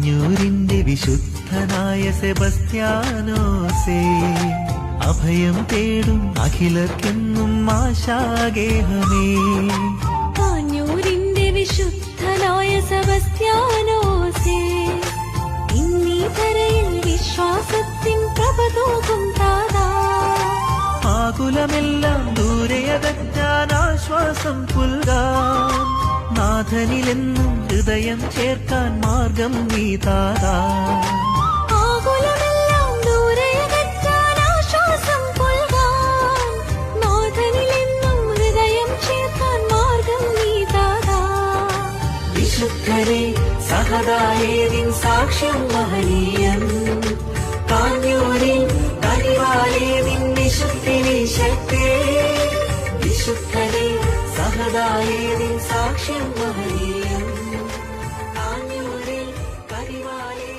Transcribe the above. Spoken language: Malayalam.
കാഞ്ഞൂരിന്റെ വിശുദ്ധനായ സെബസ്ത്യാനോസേ, അഭയം തേടും അഖിലർക്കെന്നും ആശാഗേഹമേ. കാഞ്ഞൂരിന്റെ വിശുദ്ധനായ സെബസ്ത്യാനോസേ, ഇന്നീ ധരയിൽ വിശ്വാസത്തിൻ പ്രഭതൂകും താതാ. ആകുലമെല്ലാം ദൂരെയകറ്റാൻ ആശ്വാസം പുൽകാൻ, നാഥനിലെന്നും ഹൃദയം ചേർക്കാൻ മാർഗം നീ താതാ. ആകുലമെല്ലാം ദൂരെയകറ്റാൻ ആശ്വാസം പുൽകാൻ, നാഥനിലെന്നും ഹൃദയം ചേർക്കാൻ മാർഗം നീ താതാ. വിശുദ്ധരെ സഹദായേതിൻ സാക്ഷ്യം മഹനീയം, കാഞ്ഞൂരിൽ കനിവാലേതിൻ വിശുദ്ധിനി ശക്തി. വിശുദ്ധരെ സഹദായേതിൻ സാക്ഷ്യം മഹനീയം, കാഞ്ഞൂരിൽ കനിവാലേ